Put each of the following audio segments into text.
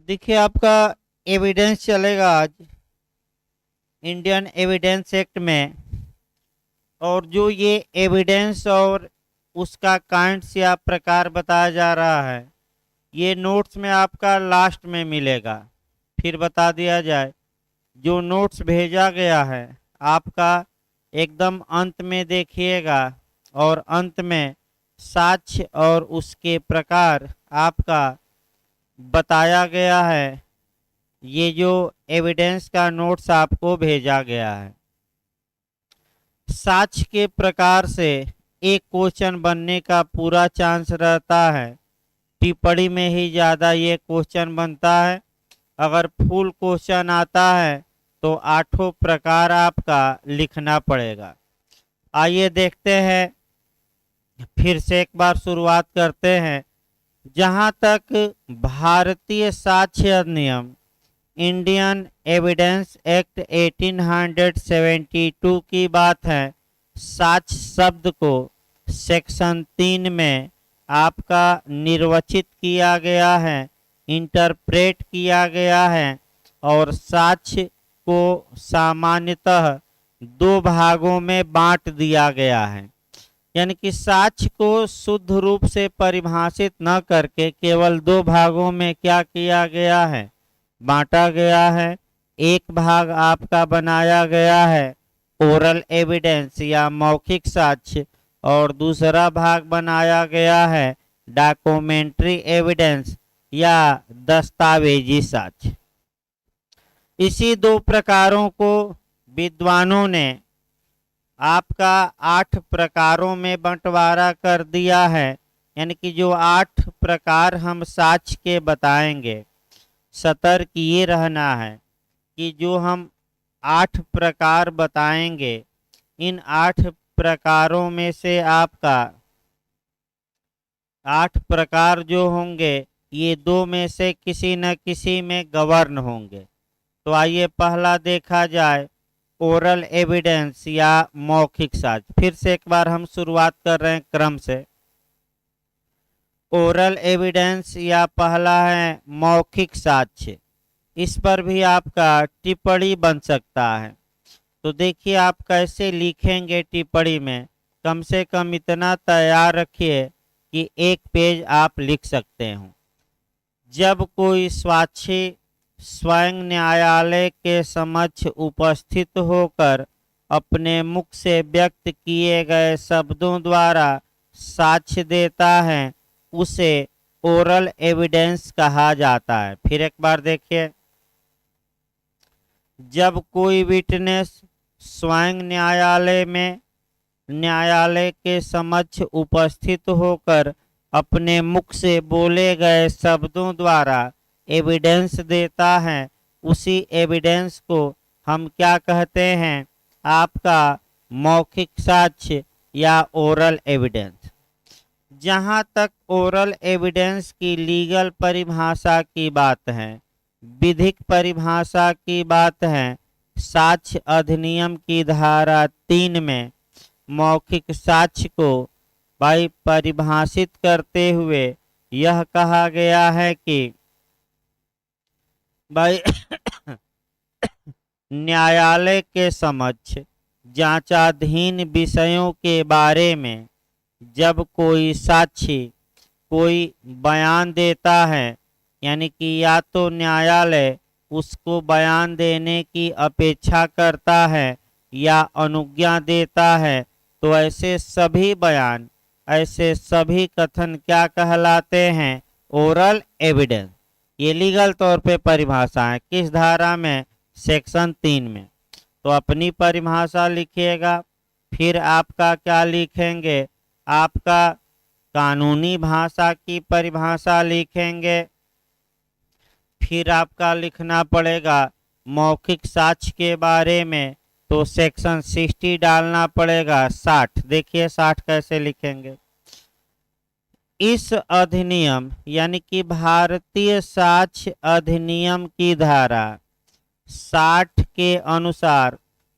देखिए आपका एविडेंस चलेगा आज इंडियन एविडेंस एक्ट में। और जो ये एविडेंस और उसका काइंड्स या प्रकार बताया जा रहा है, ये नोट्स में आपका लास्ट में मिलेगा। फिर बता दिया जाए, जो नोट्स भेजा गया है आपका एकदम अंत में देखिएगा, और अंत में साक्ष्य और उसके प्रकार आपका बताया गया है। ये जो एविडेंस का नोट्स आपको भेजा गया है, साक्ष्य के प्रकार से एक क्वेश्चन बनने का पूरा चांस रहता है। टिप्पणी में ही ज़्यादा ये क्वेश्चन बनता है। अगर फुल क्वेश्चन आता है तो आठों प्रकार आपका लिखना पड़ेगा। आइए देखते हैं, फिर से एक बार शुरुआत करते हैं। जहाँ तक भारतीय साक्ष्य अधिनियम इंडियन एविडेंस एक्ट 1872 की बात है, साक्ष्य शब्द को सेक्शन 3 में आपका निर्वचित किया गया है, इंटरप्रेट किया गया है। और साक्ष्य को सामान्यतः दो भागों में बांट दिया गया है। यानी कि साक्ष्य को शुद्ध रूप से परिभाषित न करके केवल दो भागों में क्या किया गया है, बांटा गया है। एक भाग आपका बनाया गया है ओरल एविडेंस या मौखिक साक्ष्य, और दूसरा भाग बनाया गया है डॉक्यूमेंट्री एविडेंस या दस्तावेजी साक्ष्य। इसी दो प्रकारों को विद्वानों ने आपका 8 प्रकारों में बंटवारा कर दिया है। यानी कि जो 8 प्रकार हम साक्ष्य के बताएंगे, सतर्क ये रहना है कि जो हम 8 प्रकार बताएंगे, इन 8 प्रकारों में से आपका 8 प्रकार जो होंगे, ये दो में से किसी न किसी में गवर्न होंगे। तो आइए पहला देखा जाए, ओरल एविडेंस या मौखिक साक्ष्य। फिर से एक बार हम शुरुआत कर रहे हैं क्रम से। ओरल एविडेंस या पहला है मौखिक साक्ष्य। इस पर भी आपका टिप्पणी बन सकता है। तो देखिए आप कैसे लिखेंगे टिप्पणी में। कम से कम इतना तैयार रखिए कि एक पेज आप लिख सकते हो। जब कोई साक्षी स्वयं न्यायालय के समक्ष उपस्थित होकर अपने मुख से व्यक्त किए गए शब्दों द्वारा साक्ष्य देता है, उसे ओरल एविडेंस कहा जाता है। फिर एक बार देखिए, जब कोई विटनेस स्वयं न्यायालय के समक्ष उपस्थित होकर अपने मुख से बोले गए शब्दों द्वारा एविडेंस देता है, उसी एविडेंस को हम क्या कहते हैं, आपका मौखिक साक्ष्य या ओरल एविडेंस। जहाँ तक ओरल एविडेंस की लीगल परिभाषा की बात है, विधिक परिभाषा की बात है, साक्ष्य अधिनियम की धारा 3 में मौखिक साक्ष्य को भाई परिभाषित करते हुए यह कहा गया है कि भाई न्यायालय के समक्ष जांचाधीन विषयों के बारे में जब कोई साक्षी कोई बयान देता है, यानी कि या तो न्यायालय उसको बयान देने की अपेक्षा करता है या अनुज्ञा देता है, तो ऐसे सभी बयान, ऐसे सभी कथन क्या कहलाते हैं, ओरल एविडेंस। ये लीगल तौर पे परिभाषा है। किस धारा में, सेक्शन 3 में। तो अपनी परिभाषा लिखिएगा। फिर आपका क्या लिखेंगे, आपका कानूनी भाषा की परिभाषा लिखेंगे। फिर आपका लिखना पड़ेगा मौखिक साक्ष्य के बारे में, तो सेक्शन 60 डालना पड़ेगा। 60 देखिए 60 कैसे लिखेंगे। इस अधिनियम यानी कि भारतीय साक्ष्य अधिनियम की धारा 60 के अनुसार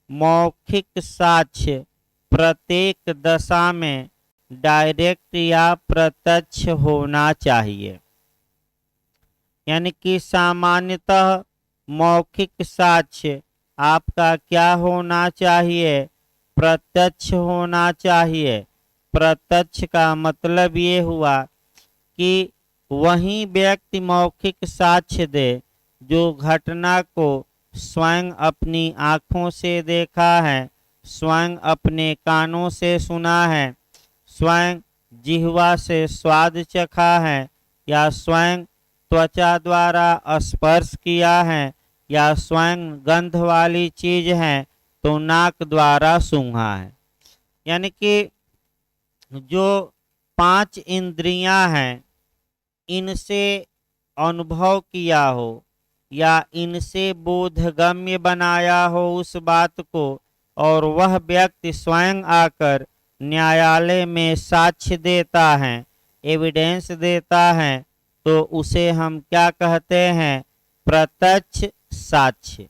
मौखिक साक्ष्य प्रत्येक दशा में डायरेक्ट या प्रत्यक्ष होना चाहिए। यानी कि सामान्यतः मौखिक साक्ष्य आपका क्या होना चाहिए, प्रत्यक्ष होना चाहिए। प्रत्यक्ष का मतलब ये हुआ कि वही व्यक्ति मौखिक साक्ष्य दे जो घटना को स्वयं अपनी आँखों से देखा है, स्वयं अपने कानों से सुना है, स्वयं जिह्वा से स्वाद चखा है, या स्वयं त्वचा द्वारा स्पर्श किया है, या स्वयं गंध वाली चीज है तो नाक द्वारा सूंघा है। यानी कि जो 5 इंद्रियां हैं इनसे अनुभव किया हो या इनसे बोधगम्य बनाया हो उस बात को, और वह व्यक्ति स्वयं आकर न्यायालय में साक्ष्य देता है, एविडेंस देता है, तो उसे हम क्या कहते हैं, प्रत्यक्ष साक्ष्य।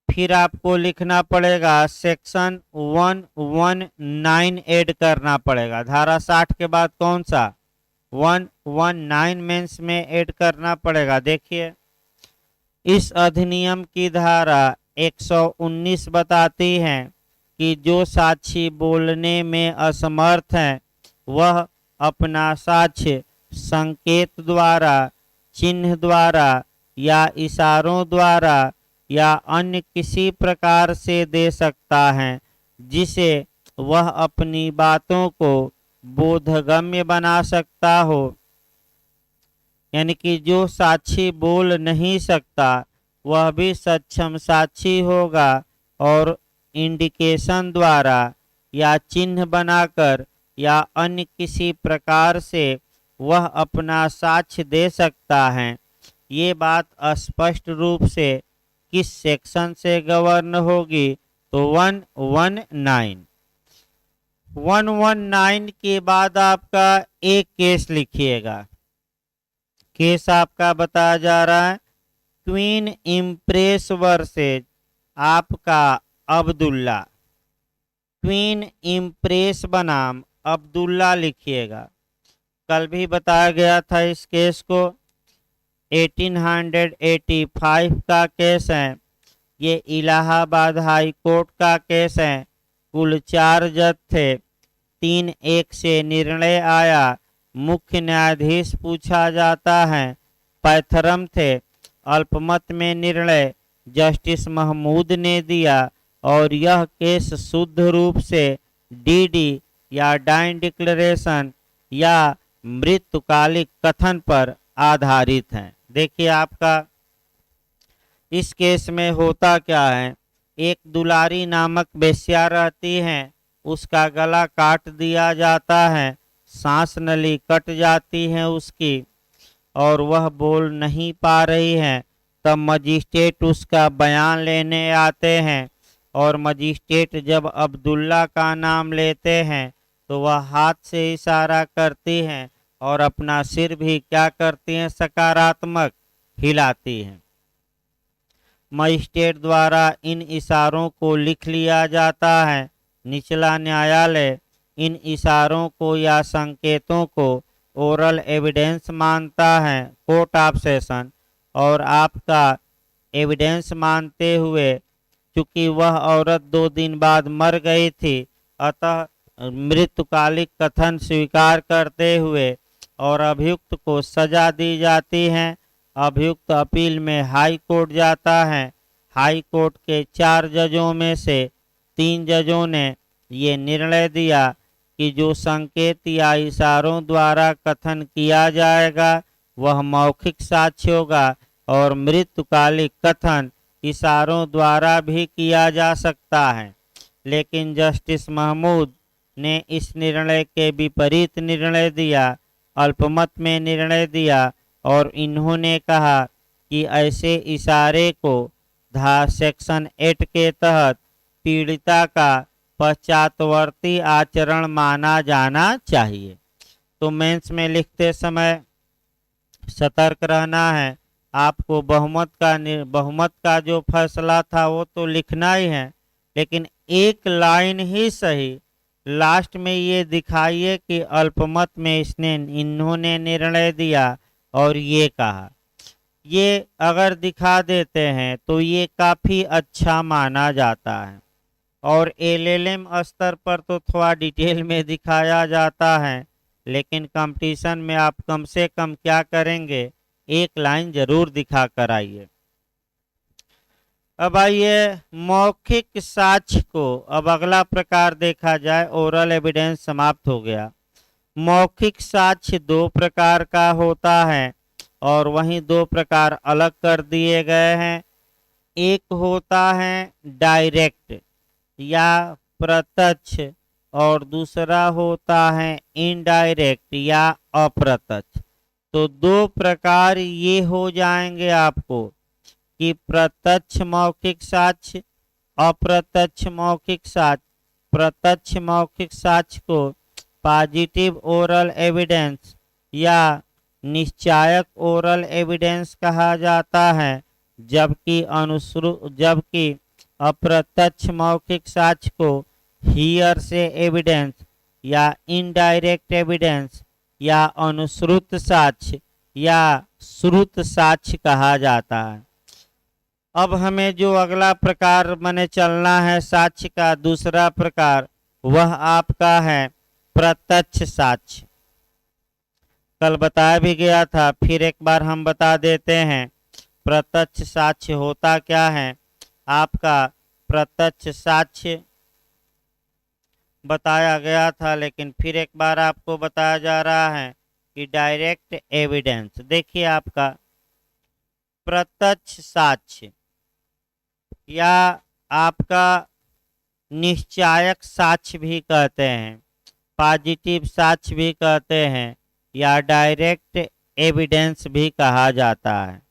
फिर आपको लिखना पड़ेगा सेक्शन 119 ऐड करना पड़ेगा। धारा 60 के बाद कौन सा 119 मेंस में ऐड करना पड़ेगा। देखिए इस अधिनियम की धारा 119 बताती है कि जो साक्षी बोलने में असमर्थ है वह अपना साक्ष्य संकेत द्वारा, चिन्ह द्वारा या इशारों द्वारा या अन्य किसी प्रकार से दे सकता है जिसे वह अपनी बातों को बोधगम्य बना सकता हो। यानी कि जो साक्षी बोल नहीं सकता वह भी सक्षम साक्षी होगा और इंडिकेशन द्वारा या चिन्ह बनाकर या अन्य किसी प्रकार से वह अपना साक्ष्य दे सकता है। ये बात स्पष्ट रूप से किस सेक्शन से गवर्न होगी, तो 119 के बाद आपका एक केस लिखिएगा। केस आपका बताया जा रहा है क्वीन इम्प्रेस वर्सेज आपका अब्दुल्ला। क्वीन इम्प्रेस बनाम अब्दुल्ला लिखिएगा। कल भी बताया गया था इस केस को। 1885 का केस है। ये इलाहाबाद हाई कोर्ट का केस है। कुल 4 जज थे, 3-1 से निर्णय आया। मुख्य न्यायाधीश पूछा जाता है पैथरम थे। अल्पमत में निर्णय जस्टिस महमूद ने दिया और यह केस शुद्ध रूप से डीडी या डाइन डिक्लेरेशन या मृत्युकालिक कथन पर आधारित है। देखिए आपका इस केस में होता क्या है, एक दुलारी नामक बेश्या रहती है, उसका गला काट दिया जाता है, सांस नली कट जाती है उसकी और वह बोल नहीं पा रही है। तब मजिस्ट्रेट उसका बयान लेने आते हैं और मजिस्ट्रेट जब अब्दुल्ला का नाम लेते हैं तो वह हाथ से इशारा करती हैं और अपना सिर भी क्या करती हैं, सकारात्मक हिलाती हैं। मजिस्ट्रेट द्वारा इन इशारों को लिख लिया जाता है। निचला न्यायालय इन इशारों को या संकेतों को ओरल एविडेंस मानता है, कोर्ट ऑफ सेशन, और आपका एविडेंस मानते हुए चूंकि वह औरत 2 दिन बाद मर गई थी अतः मृत्युकालिक कथन स्वीकार करते हुए और अभियुक्त को सजा दी जाती है। अभियुक्त अपील में हाई कोर्ट जाता है। हाई कोर्ट के 4 जजों में से 3 जजों ने ये निर्णय दिया कि जो संकेत या इशारों द्वारा कथन किया जाएगा वह मौखिक साक्ष्य होगा और मृत्युकालिक कथन इशारों द्वारा भी किया जा सकता है। लेकिन जस्टिस महमूद ने इस निर्णय के विपरीत निर्णय दिया, अल्पमत में निर्णय दिया और इन्होंने कहा कि ऐसे इशारे को सेक्शन 8 के तहत पीड़िता का पश्चातवर्ती आचरण माना जाना चाहिए। तो मेंस में लिखते समय सतर्क रहना है। आपको बहुमत का जो फैसला था वो तो लिखना ही है, लेकिन एक लाइन ही सही लास्ट में ये दिखाइए कि अल्पमत में इन्होंने निर्णय दिया और ये कहा। ये अगर दिखा देते हैं तो ये काफ़ी अच्छा माना जाता है। और एलएलएम स्तर पर तो थोड़ा डिटेल में दिखाया जाता है, लेकिन कंपटीशन में आप कम से कम क्या करेंगे, एक लाइन जरूर दिखा कर आइए। अब आइए मौखिक साक्ष्य को, अब अगला प्रकार देखा जाए। ओरल एविडेंस समाप्त हो गया। मौखिक साक्ष्य दो प्रकार का होता है और वहीं दो प्रकार अलग कर दिए गए हैं। एक होता है डायरेक्ट या प्रत्यक्ष और दूसरा होता है इनडायरेक्ट या अप्रत्यक्ष। तो दो प्रकार ये हो जाएंगे आपको कि प्रत्यक्ष मौखिक साक्ष्य, अप्रत्यक्ष मौखिक साक्ष्य। प्रत्यक्ष मौखिक साक्ष्य को पॉजिटिव ओरल एविडेंस या निश्चायक ओरल एविडेंस कहा जाता है, जबकि अप्रत्यक्ष मौखिक साक्ष्य को हियर से एविडेंस या इनडायरेक्ट एविडेंस या अनुश्रुत साक्ष्य या श्रुत साक्ष्य कहा जाता है। अब हमें जो अगला प्रकार माने चलना है साक्ष्य का, दूसरा प्रकार, वह आपका है प्रत्यक्ष साक्ष्य। कल बताया भी गया था, फिर एक बार हम बता देते हैं। प्रत्यक्ष साक्ष्य होता क्या है। आपका प्रत्यक्ष साक्ष्य बताया गया था, लेकिन फिर एक बार आपको बताया जा रहा है कि डायरेक्ट एविडेंस। देखिए आपका प्रत्यक्ष साक्ष्य या आपका निश्चायक साक्ष्य भी कहते हैं, पॉजिटिव साक्ष्य भी कहते हैं या डायरेक्ट एविडेंस भी कहा जाता है।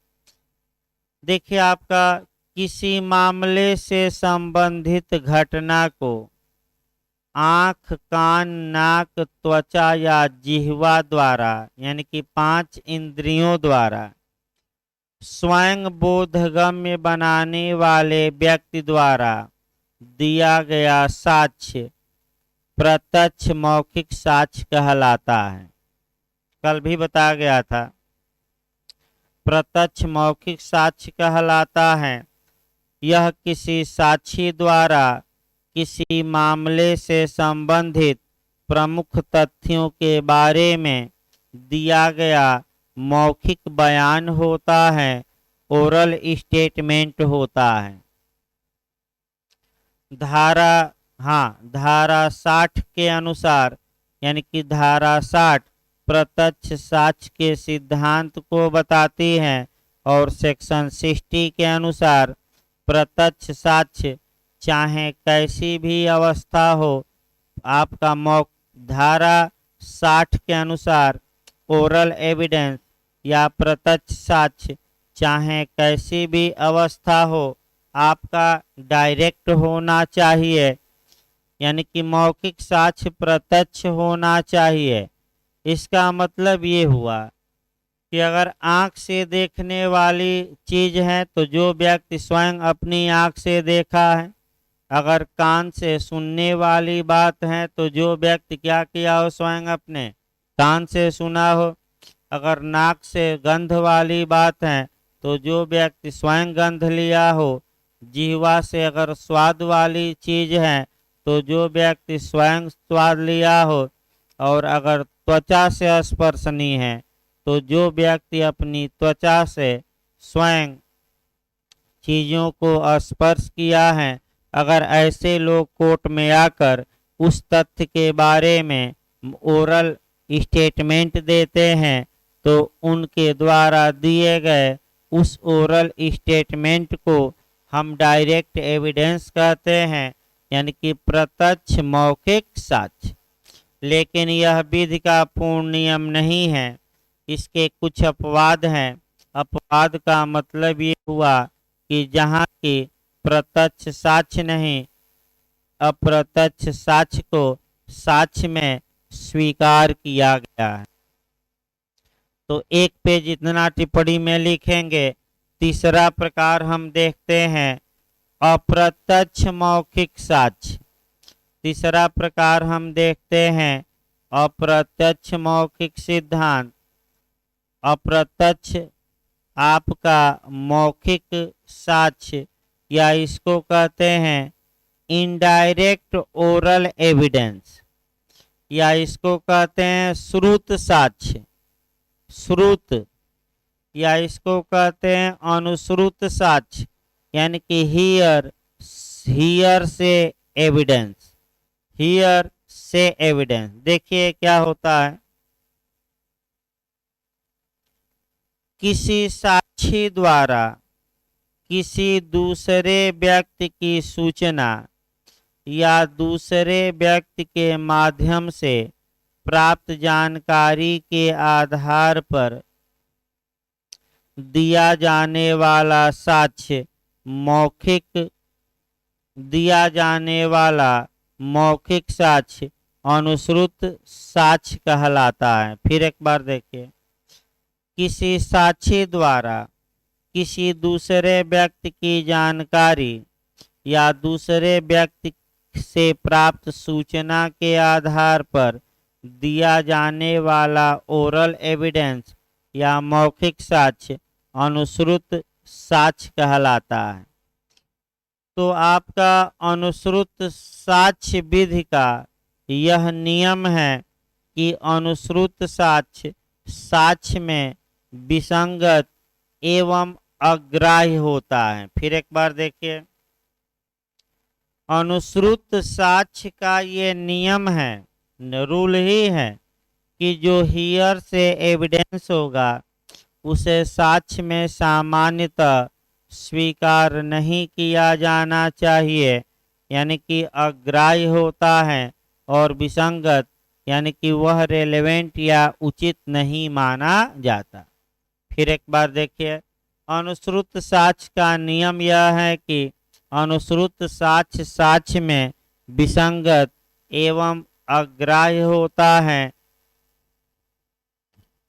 देखिए आपका किसी मामले से संबंधित घटना को आँख, कान, नाक, त्वचा या जिह्वा द्वारा यानी कि 5 इंद्रियों द्वारा स्वयं बोधगम्य बनाने वाले व्यक्ति द्वारा दिया गया साक्ष्य प्रत्यक्ष मौखिक साक्ष्य कहलाता है। कल भी बताया गया था, प्रत्यक्ष मौखिक साक्ष्य कहलाता है। यह किसी साक्षी द्वारा किसी मामले से संबंधित प्रमुख तथ्यों के बारे में दिया गया मौखिक बयान होता है, ओरल स्टेटमेंट होता है। धारा 60 के अनुसार यानी कि धारा 60 प्रत्यक्ष साक्ष्य के सिद्धांत को बताती है और सेक्शन 60 के अनुसार प्रत्यक्ष साक्ष्य चाहे कैसी भी अवस्था हो, आपका धारा 60 के अनुसार ओरल एविडेंस या प्रत्यक्ष साक्ष्य चाहे कैसी भी अवस्था हो, आपका डायरेक्ट होना चाहिए, यानी कि मौखिक साक्ष्य प्रत्यक्ष होना चाहिए। इसका मतलब ये हुआ कि अगर आँख से देखने वाली चीज है तो जो व्यक्ति स्वयं अपनी आँख से देखा है, अगर कान से सुनने वाली बात है तो जो व्यक्ति क्या किया हो, स्वयं अपने कान से सुना हो। अगर नाक से गंध वाली बात है तो जो व्यक्ति स्वयं गंध लिया हो। जिह्वा से अगर स्वाद वाली चीज है तो जो व्यक्ति स्वयं स्वाद लिया हो। और अगर त्वचा से स्पर्शनीय है तो जो व्यक्ति अपनी त्वचा से स्वयं चीजों को स्पर्श किया है। अगर ऐसे लोग कोर्ट में आकर उस तथ्य के बारे में ओरल स्टेटमेंट देते हैं तो उनके द्वारा दिए गए उस ओरल स्टेटमेंट को हम डायरेक्ट एविडेंस कहते हैं, यानी कि प्रत्यक्ष मौखिक साक्ष्य। लेकिन यह विधि का पूर्ण नियम नहीं है, इसके कुछ अपवाद हैं। अपवाद का मतलब ये हुआ कि जहाँ की प्रत्यक्ष साक्ष्य नहीं, अप्रत्यक्ष साक्ष्य को साक्ष्य में स्वीकार किया गया है। तो एक पेज इतना टिप्पणी में लिखेंगे। तीसरा प्रकार हम देखते हैं अप्रत्यक्ष मौखिक साक्ष्य। तीसरा प्रकार हम देखते हैं अप्रत्यक्ष मौखिक सिद्धांत। अप्रत्यक्ष आपका मौखिक साक्ष्य, या इसको कहते हैं इनडायरेक्ट ओरल एविडेंस, या इसको कहते हैं श्रुत साक्ष्य, श्रुत, या इसको कहते हैं अनुश्रुत साक्ष्य, यानी कि हियर से एविडेंस, हियर से एविडेंस। देखिए क्या होता है, किसी साक्षी द्वारा किसी दूसरे व्यक्ति की सूचना या दूसरे व्यक्ति के माध्यम से प्राप्त जानकारी के आधार पर दिया जाने वाला साक्ष्य मौखिक साक्ष्य अनुश्रुत साक्ष्य कहलाता है। फिर एक बार देखिए, किसी साक्षी द्वारा किसी दूसरे व्यक्ति की जानकारी या दूसरे व्यक्ति से प्राप्त सूचना के आधार पर दिया जाने वाला ओरल एविडेंस या मौखिक साक्ष्य अनुश्रुत साक्ष्य कहलाता है। तो आपका अनुश्रुत साक्ष्य विधि का यह नियम है कि अनुश्रुत साक्ष्य में विसंगत एवं अग्राह्य होता है। फिर एक बार देखिए, अनुश्रुत साक्ष्य का ये नियम है, रूल ही है कि जो हियर से एविडेंस होगा उसे साक्ष्य में सामान्यतः स्वीकार नहीं किया जाना चाहिए, यानी कि अग्राह्य होता है, और विसंगत यानी कि वह रेलेवेंट या उचित नहीं माना जाता। फिर एक बार देखिए, अनुश्रुत साक्ष्य का नियम यह है कि अनुश्रुत साक्ष्य में विसंगत एवं अग्राह्य होता है,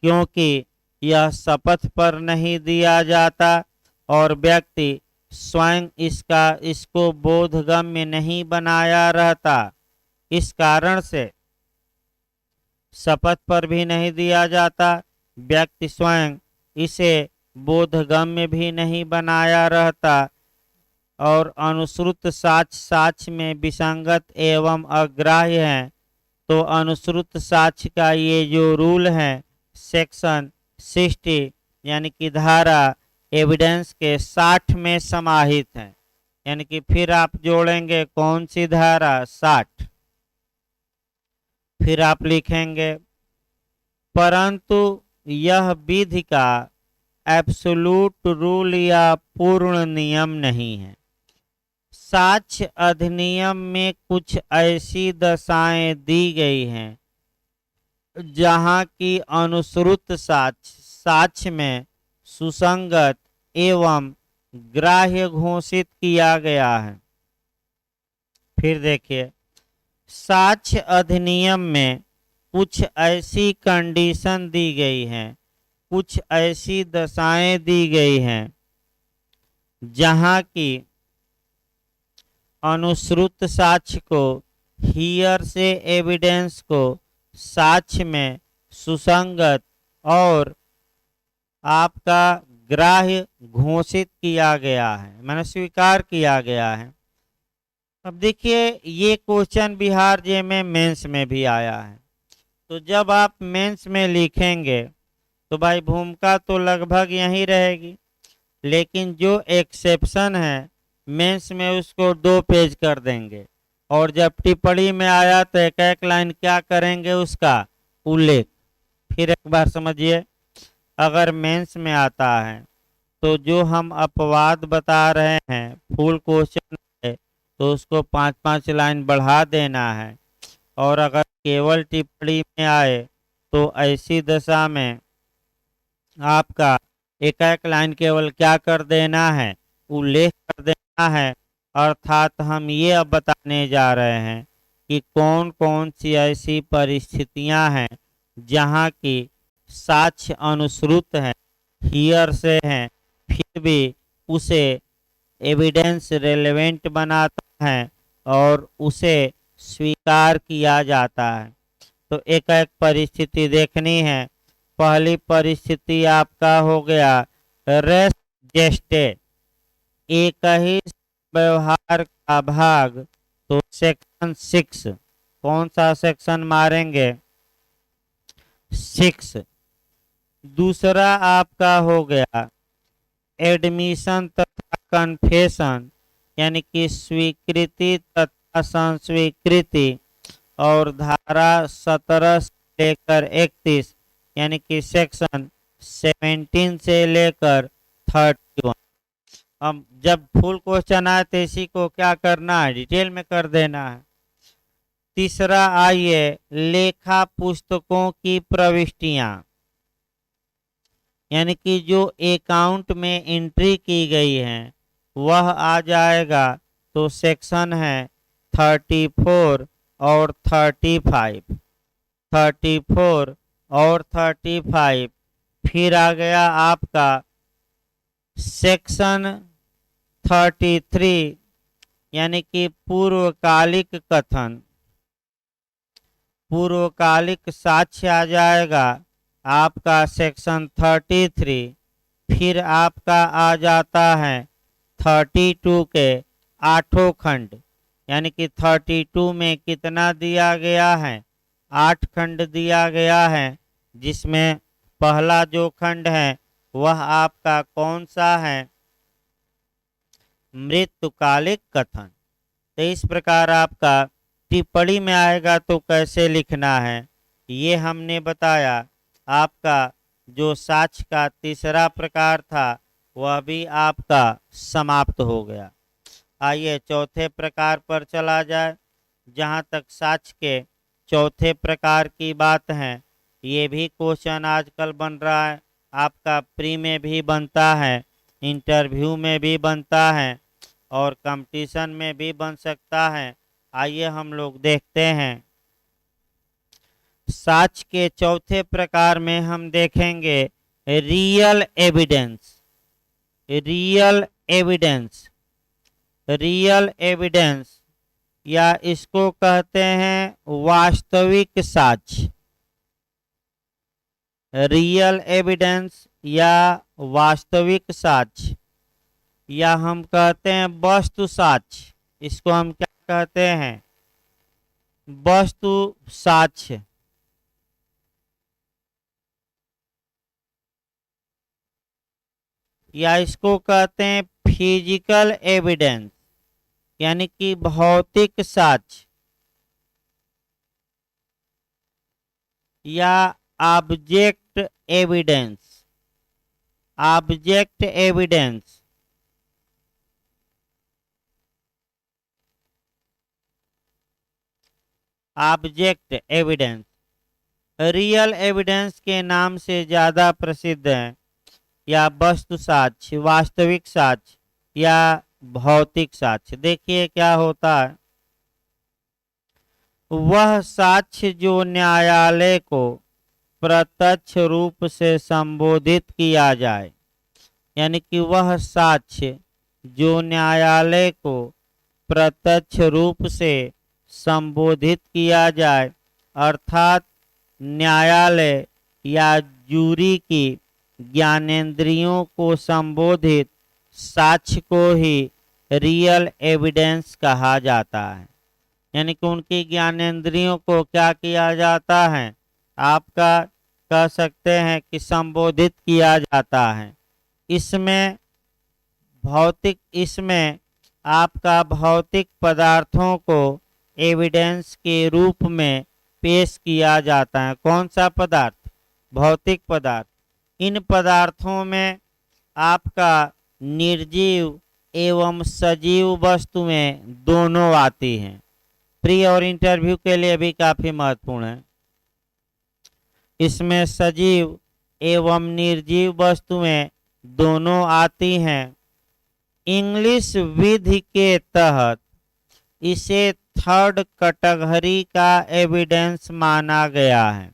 क्योंकि यह शपथ पर नहीं दिया जाता और व्यक्ति स्वयं इसको बोधगम्य नहीं बनाया रहता। इस कारण से शपथ पर भी नहीं दिया जाता, व्यक्ति स्वयं इसे बोधगम्य भी नहीं बनाया रहता, और अनुश्रुत साक्ष्य में विसंगत एवं अग्राह्य है। तो अनुश्रुत साक्ष्य का ये जो रूल है सेक्शन 60 यानी कि धारा एविडेंस के 60 में समाहित है, यानी कि फिर आप जोड़ेंगे कौन सी धारा, 60। फिर आप लिखेंगे, परंतु यह विधि का एब्सोल्यूट रूल या पूर्ण नियम नहीं है। साक्ष्य अधिनियम में कुछ ऐसी दशाएं दी गई हैं जहां की अनुश्रुत साक्ष्य में सुसंगत एवं ग्राह्य घोषित किया गया है। फिर देखिए, साक्ष्य अधिनियम में कुछ ऐसी कंडीशन दी गई हैं, कुछ ऐसी दशाएं दी गई हैं जहां की अनुश्रुत साक्ष्य को हियर से एविडेंस को साक्ष्य में सुसंगत और आपका ग्राह्य घोषित किया गया है, मैंने स्वीकार किया गया है। अब देखिए, ये क्वेश्चन बिहार जे में मेंस में भी आया है। तो जब आप मेंस में लिखेंगे तो भाई भूमिका तो लगभग यही रहेगी, लेकिन जो एक्सेप्शन है मेंस में उसको 2 पेज कर देंगे, और जब टिप्पणी में आया तो एक एक लाइन क्या करेंगे, उसका उल्लेख। फिर एक बार समझिए, अगर मेंस में आता है तो जो हम अपवाद बता रहे हैं फुल क्वेश्चन है तो उसको 5-5 लाइन बढ़ा देना है, और अगर केवल टिप्पणी में आए तो ऐसी दशा में आपका एक एक लाइन केवल क्या कर देना है, उल्लेख कर देना है। अर्थात हम ये अब बताने जा रहे हैं कि कौन कौन सी ऐसी परिस्थितियां हैं जहां की साक्ष्य अनुश्रुत है, हियर से हैं, फिर भी उसे एविडेंस रेलेवेंट बनाता है और उसे स्वीकार किया जाता है। तो एक एक परिस्थिति देखनी है। पहली परिस्थिति आपका हो गया रेस जेस्टे, एक ही व्यवहार का भाग, तो सेक्शन 6, कौन सा सेक्शन मारेंगे? 6। दूसरा आपका हो गया एडमिशन तथा कन्फेशन, यानी कि स्वीकृति तथा संस्वीकृति, और धारा 17 से लेकर 31, यानी कि सेक्शन 17 से लेकर 31। अब जब फुल क्वेश्चन आए तो इसी को क्या करना है, डिटेल में कर देना है। तीसरा आइए लेखा पुस्तकों की प्रविष्टियां, यानी कि जो अकाउंट में एंट्री की गई है वह आ जाएगा, तो सेक्शन है 34 और 35, 34 और 35। फिर आ गया आपका सेक्शन 33, यानी कि पूर्वकालिक कथन, पूर्वकालिक साक्ष्य आ जाएगा आपका सेक्शन 33। फिर आपका आ जाता है 32 के 8 खंड, यानी कि 32 में कितना दिया गया है? 8 खंड दिया गया है, जिसमें पहला जो खंड है वह आपका कौन सा है? मृत्युकालिक कथन। तो इस प्रकार आपका टिप्पणी में आएगा तो कैसे लिखना है ये हमने बताया। आपका जो साक्ष्य का तीसरा प्रकार था वह भी आपका समाप्त हो गया। आइए चौथे प्रकार पर चला जाए। जहाँ तक साक्ष्य के चौथे प्रकार की बात है, ये भी क्वेश्चन आजकल बन रहा है, आपका प्री में भी बनता है, इंटरव्यू में भी बनता है और कंपटीशन में भी बन सकता है। आइए हम लोग देखते हैं। साक्ष्य के चौथे प्रकार में हम देखेंगे real evidence. Real evidence, real evidence या इसको कहते हैं वास्तविक साक्ष्य। रियल एविडेंस या वास्तविक साक्ष्य, या हम कहते हैं वस्तु साक्ष्य। इसको हम क्या कहते हैं? वस्तु साक्ष्य। या इसको कहते हैं फिजिकल एविडेंस, यानी कि भौतिक साक्ष्य या object evidence. Object evidence, object evidence real evidence के नाम से ज्यादा प्रसिद्ध है, या वस्तु साक्ष्य, वास्तविक साक्ष्य या भौतिक साक्ष्य। देखिए क्या होता है, वह साक्ष्य जो न्यायालय को प्रत्यक्ष रूप से संबोधित किया जाए, यानी कि वह साक्ष्य जो न्यायालय को प्रत्यक्ष रूप से संबोधित किया जाए, अर्थात न्यायालय या जूरी की ज्ञानेंद्रियों को संबोधित साक्ष्य को ही रियल एविडेंस कहा जाता है। यानी कि उनकी ज्ञानेंद्रियों को क्या किया जाता है? आपका कह सकते हैं कि संबोधित किया जाता है। इसमें आपका भौतिक पदार्थों को एविडेंस के रूप में पेश किया जाता है। कौन सा पदार्थ? भौतिक पदार्थ। इन पदार्थों में आपका निर्जीव एवं सजीव वस्तुएं दोनों आती हैं। प्री और इंटरव्यू के लिए भी काफी महत्वपूर्ण है। इसमें सजीव एवं निर्जीव वस्तुएं दोनों आती हैं। इंग्लिश विधि के तहत इसे थर्ड कैटेगरी का एविडेंस माना गया है।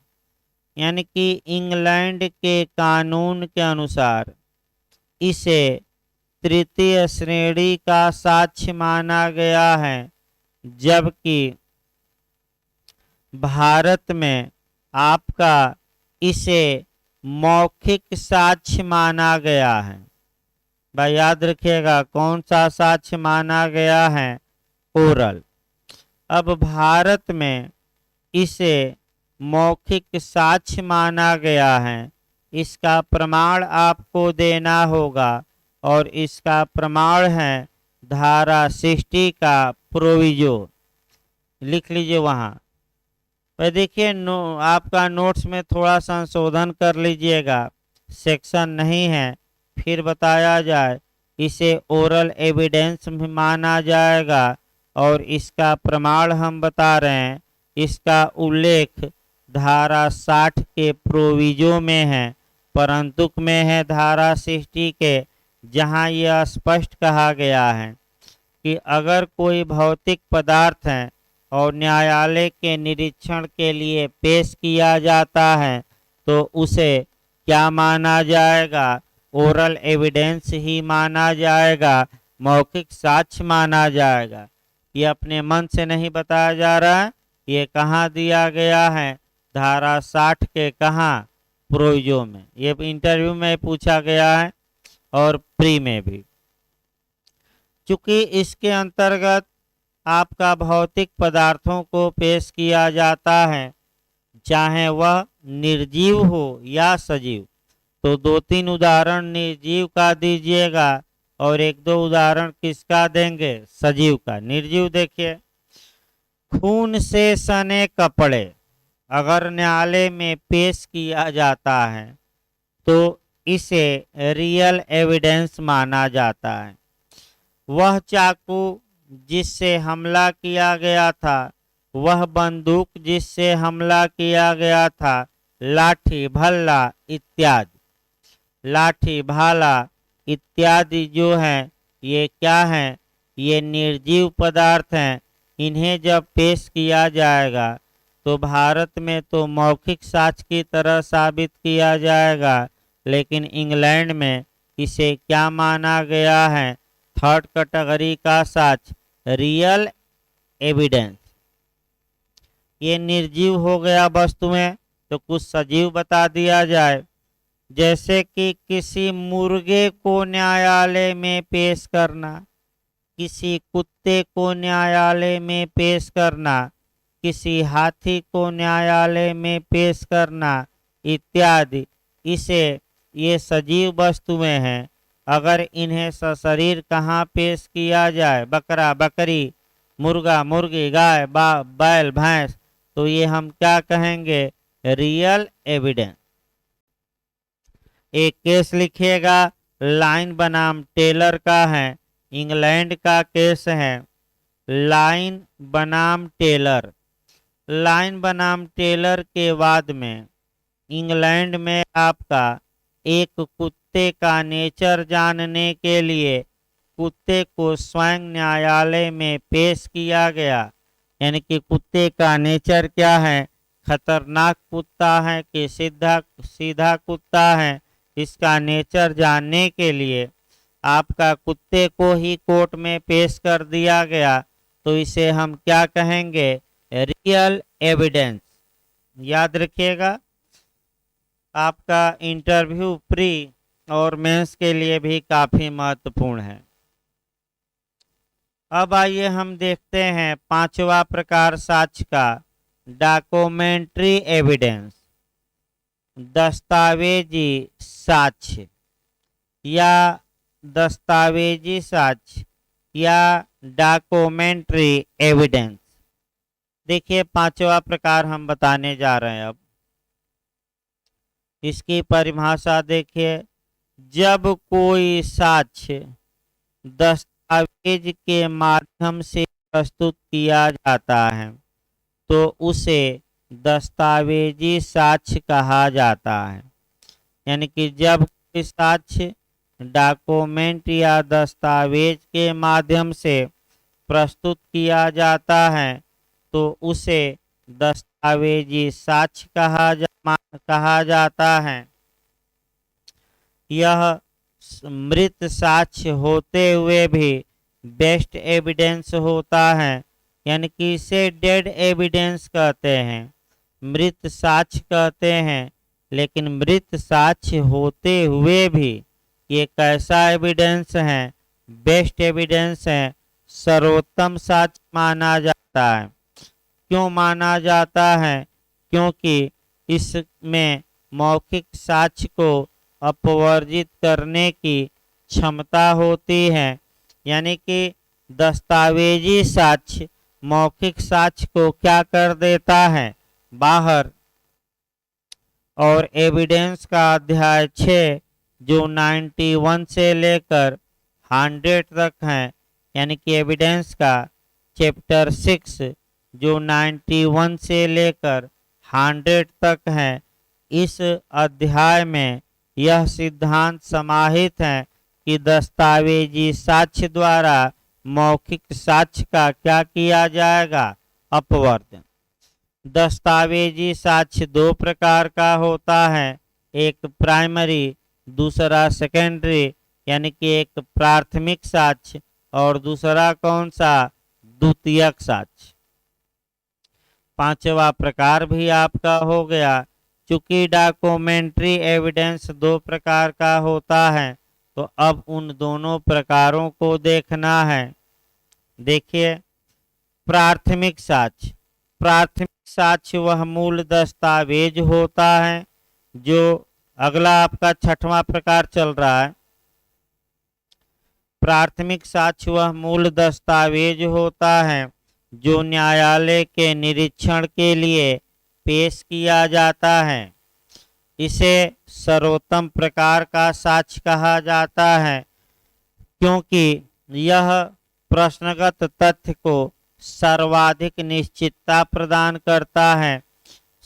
यानी कि इंग्लैंड के कानून के अनुसार इसे तृतीय श्रेणी का साक्ष्य माना गया है, जबकि भारत में आपका इसे मौखिक साक्ष्य माना गया है। भाई याद रखिएगा कौन सा साक्ष्य माना गया है, ओरल। अब भारत में इसे मौखिक साक्ष्य माना गया है, इसका प्रमाण आपको देना होगा और इसका प्रमाण है धारा 60 का प्रोविजो। लिख लीजिए वहाँ पर। देखिए आपका नोट्स में थोड़ा संशोधन कर लीजिएगा, सेक्शन नहीं है, फिर बताया जाए। इसे ओरल एविडेंस में माना जाएगा और इसका प्रमाण हम बता रहे हैं। इसका उल्लेख धारा 60 के प्रोविजो में है, परंतु में है धारा 60 के, जहां यह स्पष्ट कहा गया है कि अगर कोई भौतिक पदार्थ है और न्यायालय के निरीक्षण के लिए पेश किया जाता है तो उसे क्या माना जाएगा, ओरल एविडेंस ही माना जाएगा, मौखिक साक्ष्य माना जाएगा। ये अपने मन से नहीं बताया जा रहा है, ये कहाँ दिया गया है, धारा 60 के कहाँ, प्रोविजो में। ये इंटरव्यू में पूछा गया है और प्री में भी। चूंकि इसके अंतर्गत आपका भौतिक पदार्थों को पेश किया जाता है, चाहे वह निर्जीव हो या सजीव। तो 2-3 उदाहरण निर्जीव का दीजिएगा और 1-2 उदाहरण किसका देंगे, सजीव का। निर्जीव देखिए, खून से सने कपड़े अगर न्यायालय में पेश किया जाता है तो इसे रियल एविडेंस माना जाता है। वह चाकू जिससे हमला किया गया था, वह बंदूक जिससे हमला किया गया था, लाठी भल्ला इत्यादि, लाठी भाला इत्यादि जो हैं ये क्या हैं, ये निर्जीव पदार्थ हैं। इन्हें जब पेश किया जाएगा तो भारत में तो मौखिक साक्ष्य की तरह साबित किया जाएगा, लेकिन इंग्लैंड में इसे क्या माना गया है, थर्ड कैटेगरी का साक्ष्य, रियल एविडेंस। ये निर्जीव हो गया वस्तुएं, तो कुछ सजीव बता दिया जाए। जैसे कि किसी मुर्गे को न्यायालय में पेश करना, किसी कुत्ते को न्यायालय में पेश करना, किसी हाथी को न्यायालय में पेश करना इत्यादि, इसे ये सजीव वस्तुएं हैं। अगर इन्हें सशरीर कहाँ पेश किया जाए, बकरा बकरी, मुर्गा मुर्गी, गाय बैल भैंस, तो ये हम क्या कहेंगे, रियल एविडेंस। एक केस लिखिएगा, लाइन बनाम टेलर का है, इंग्लैंड का केस है। लाइन बनाम टेलर, लाइन बनाम टेलर के बाद में इंग्लैंड में आपका एक कुत्ते का नेचर जानने के लिए कुत्ते को स्वयं न्यायालय में पेश किया गया। यानी कि कुत्ते का नेचर क्या है, खतरनाक कुत्ता है कि सीधा कुत्ता है, इसका नेचर जानने के लिए आपका कुत्ते को ही कोर्ट में पेश कर दिया गया, तो इसे हम क्या कहेंगे, रियल एविडेंस। याद रखिएगा, आपका इंटरव्यू प्री और मेंस के लिए भी काफी महत्वपूर्ण है। अब आइए हम देखते हैं 5वां प्रकार साक्ष्य का, डॉक्यूमेंट्री एविडेंस, दस्तावेजी साक्ष्य या दस्तावेजी साक्ष्य या डॉक्यूमेंट्री एविडेंस। देखिए 5वां प्रकार हम बताने जा रहे हैं। अब इसकी परिभाषा देखिए, जब कोई साक्ष्य दस्तावेज के माध्यम से प्रस्तुत किया जाता है तो उसे दस्तावेजी साक्ष्य कहा जाता है। यानी कि जब कोई साक्ष्य डॉक्यूमेंट या दस्तावेज के माध्यम से प्रस्तुत किया जाता है तो उसे दस्तावेजी साक्ष्य कहा जाता है। यह मृत साक्ष्य होते हुए भी बेस्ट एविडेंस होता है, यानी कि इसे डेड एविडेंस कहते हैं, मृत साक्ष्य कहते हैं। लेकिन मृत साक्ष्य होते हुए भी ये कैसा एविडेंस है, बेस्ट एविडेंस है, सर्वोत्तम साक्ष्य माना जाता है। क्यों माना जाता है? क्योंकि इसमें मौखिक साक्ष्य को अपवर्जित करने की क्षमता होती है। यानी कि दस्तावेजी साक्ष्य मौखिक साक्ष्य को क्या कर देता है, बाहर। और एविडेंस का अध्याय 6 जो 91 से लेकर 100 तक है, यानी कि एविडेंस का चैप्टर 6 जो 91 से लेकर 100 तक है, इस अध्याय में यह सिद्धांत समाहित है कि दस्तावेजी साक्ष्य द्वारा मौखिक साक्ष्य का क्या किया जाएगा, अपवर्जन। दस्तावेजी साक्ष्य दो प्रकार का होता है, एक प्राइमरी, दूसरा सेकेंडरी, यानी कि एक प्राथमिक साक्ष्य और दूसरा कौन सा, द्वितीयक साक्ष्य। पांचवा प्रकार भी आपका हो गया। चूंकि डॉक्यूमेंट्री एविडेंस दो प्रकार का होता है, तो अब उन दोनों प्रकारों को देखना है। देखिए, प्राथमिक साक्ष्य। प्राथमिक साक्ष्य वह मूल दस्तावेज होता है जो, अगला आपका 6वां प्रकार चल रहा है। प्राथमिक साक्ष्य वह मूल दस्तावेज होता है जो न्यायालय के निरीक्षण के लिए पेश किया जाता है। इसे सर्वोत्तम प्रकार का साक्ष्य कहा जाता है, क्योंकि यह प्रश्नगत तथ्य को सर्वाधिक निश्चितता प्रदान करता है।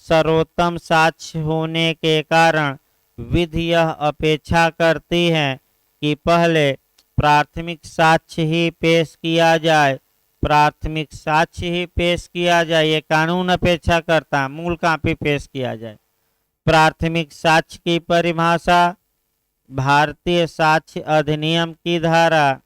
सर्वोत्तम साक्ष्य होने के कारण विधि यह अपेक्षा करती है कि पहले प्राथमिक साक्ष्य ही पेश किया जाए, प्राथमिक साक्ष्य ही पेश किया जाए। ये कानून अपेक्षा करता है, मूल कॉपी पेश किया जाए। प्राथमिक साक्ष्य की परिभाषा भारतीय साक्ष्य अधिनियम की धारा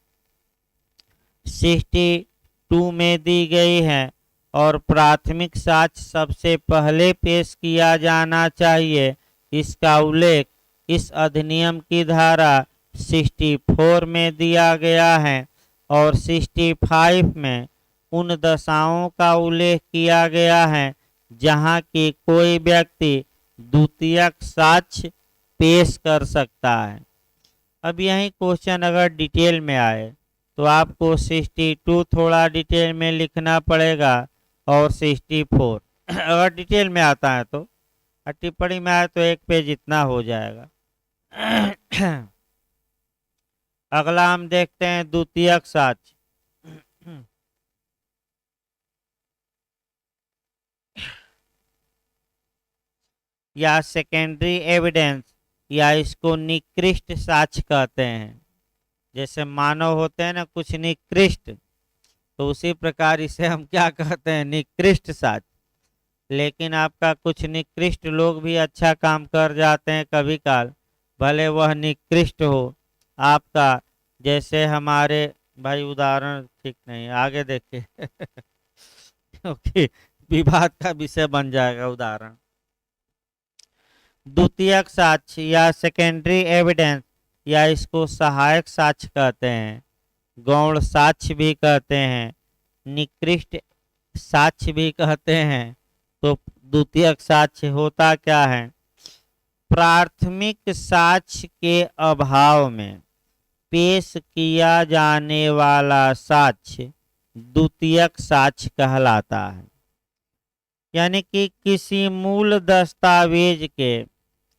62 में दी गई है और प्राथमिक साक्ष्य सबसे पहले पेश किया जाना चाहिए। इसका उल्लेख इस अधिनियम की धारा 64 में दिया गया है और 65 में उन दशाओं का उल्लेख किया गया है जहां की कोई व्यक्ति द्वितीयक साक्ष्य पेश कर सकता है। अब यही क्वेश्चन अगर डिटेल में आए तो आपको 62 थोड़ा डिटेल में लिखना पड़ेगा और 64 अगर डिटेल में आता है तो, टिप्पणी में आए तो एक पेज इतना हो जाएगा। अगला हम देखते हैं द्वितीयक साक्ष्य। या सेकेंडरी एविडेंस, या इसको निकृष्ट साक्ष्य कहते हैं। जैसे मानव होते हैं ना कुछ निकृष्ट, तो उसी प्रकार इसे हम क्या कहते हैं, निकृष्ट साक्ष्य। लेकिन आपका कुछ निकृष्ट लोग भी अच्छा काम कर जाते हैं कभी काल, भले वह निकृष्ट हो आपका। जैसे हमारे भाई, उदाहरण ठीक नहीं, आगे देखिए क्योंकि विवाद का विषय बन जाएगा उदाहरण। द्वितीयक साक्ष्य या सेकेंडरी एविडेंस, या इसको सहायक साक्ष्य कहते हैं, गौण साक्ष्य भी कहते हैं, निकृष्ट साक्ष्य भी कहते हैं। तो द्वितीयक साक्ष्य होता क्या है? प्राथमिक साक्ष्य के अभाव में पेश किया जाने वाला साक्ष्य द्वितीयक साक्ष्य कहलाता है। यानी कि किसी मूल दस्तावेज के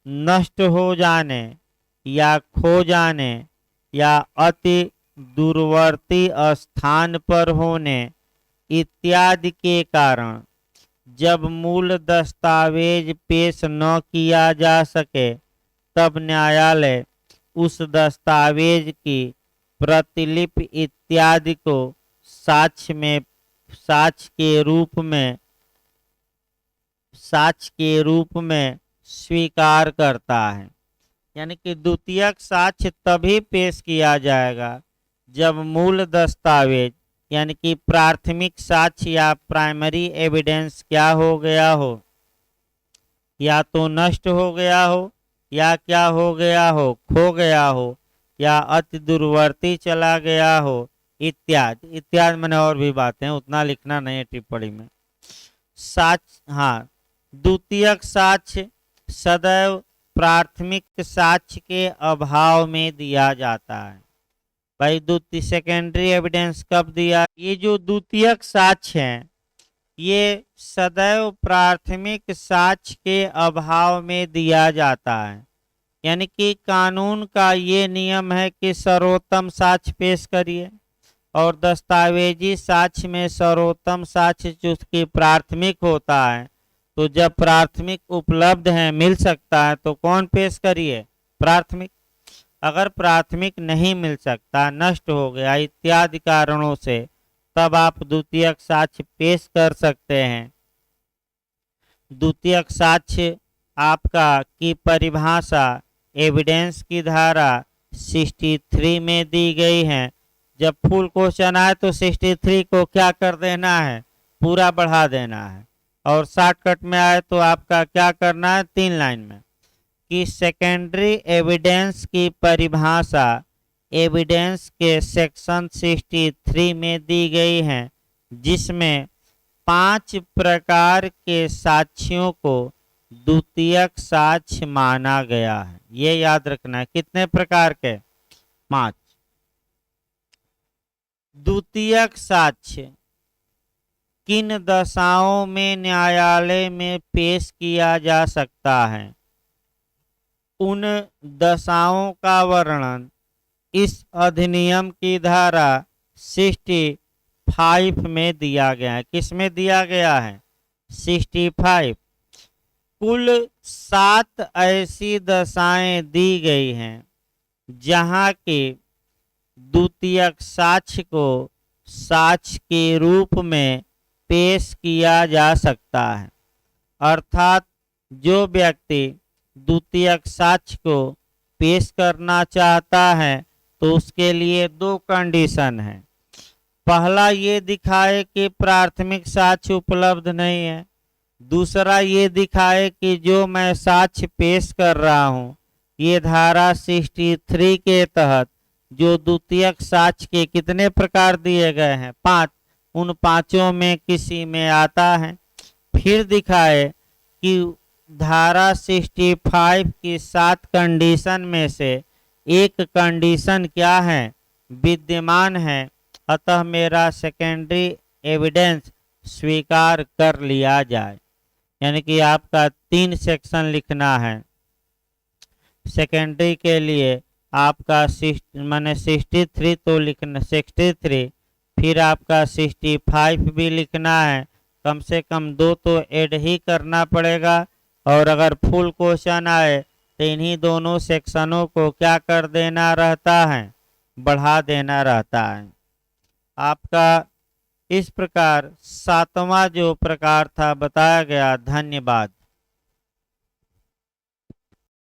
नष्ट हो जाने या खो जाने या अति दूरवर्ती स्थान पर होने इत्यादि के कारण जब मूल दस्तावेज पेश न किया जा सके, तब न्यायालय उस दस्तावेज की प्रतिलिपि इत्यादि को साक्ष्य के रूप में स्वीकार करता है। यानी कि द्वितीयक साक्ष्य तभी पेश किया जाएगा जब मूल दस्तावेज, यानी कि प्राथमिक साक्ष्य या प्राइमरी एविडेंस क्या हो गया हो, या तो नष्ट हो गया हो, या क्या हो गया हो, खो गया हो, या अति दूरवर्ती चला गया हो, इत्यादि इत्यादि। मैंने और भी बातें, उतना लिखना नहीं है टिप्पणी में। साक्ष्य, हाँ, द्वितीयक साक्ष्य सदैव प्राथमिक साक्ष्य के अभाव में दिया जाता है। भाई द्वितीय सेकेंडरी एविडेंस कब दिया? ये जो द्वितीयक साक्ष्य है ये सदैव प्राथमिक साक्ष्य के अभाव में दिया जाता है। यानी कि कानून का ये नियम है कि सर्वोत्तम साक्ष्य पेश करिए, और दस्तावेजी साक्ष्य में सर्वोत्तम साक्ष्य चूंकि प्राथमिक होता है, तो जब प्राथमिक उपलब्ध है, मिल सकता है, तो कौन पेश करिए? प्राथमिक। अगर प्राथमिक नहीं मिल सकता, नष्ट हो गया इत्यादि कारणों से, तब आप द्वितीयक साक्ष्य पेश कर सकते हैं। द्वितीयक साक्ष्य आपका की परिभाषा एविडेंस की धारा 63 में दी गई है। जब फुल क्वेश्चन आए तो 63 को क्या कर देना है? पूरा बढ़ा देना है। और शॉर्टकट में आए तो आपका क्या करना है? 3 लाइन में कि सेकेंडरी एविडेंस की परिभाषा एविडेंस के सेक्शन 63 में दी गई है, जिसमें 5 प्रकार के साक्ष्यों को द्वितीयक साक्ष्य माना गया है। ये याद रखना है। कितने प्रकार के? 5। द्वितीयक साक्ष्य किन दशाओं में न्यायालय में पेश किया जा सकता है, उन दशाओं का वर्णन इस अधिनियम की धारा 65 में दिया गया है। किस में दिया गया है? 65। कुल 7 ऐसी दशाएं दी गई हैं जहां के द्वितीयक साक्ष्य को साक्ष्य के रूप में पेश किया जा सकता है। अर्थात जो व्यक्ति द्वितीयक साक्ष्य को पेश करना चाहता है तो उसके लिए 2 कंडीशन है। पहला ये दिखाए कि प्राथमिक साक्ष्य उपलब्ध नहीं है। दूसरा ये दिखाए कि जो मैं साक्ष्य पेश कर रहा हूँ ये धारा 63 के तहत जो द्वितीयक साक्ष्य के कितने प्रकार दिए गए हैं? 5। उन 5 में किसी में आता है। फिर दिखाए कि धारा 65 की 7 कंडीशन में से एक कंडीशन क्या है? विद्यमान है। अतः मेरा सेकेंडरी एविडेंस स्वीकार कर लिया जाए। यानी कि आपका 3 सेक्शन लिखना है सेकेंडरी के लिए। आपका माने 63 तो लिखना 63, फिर आपका 65 भी लिखना है। कम से कम 2 तो ऐड ही करना पड़ेगा। और अगर फुल क्वेश्चन आए तो इन्हीं दोनों सेक्शनों को क्या कर देना रहता है? बढ़ा देना रहता है। आपका इस प्रकार 7वां जो प्रकार था बताया गया। धन्यवाद।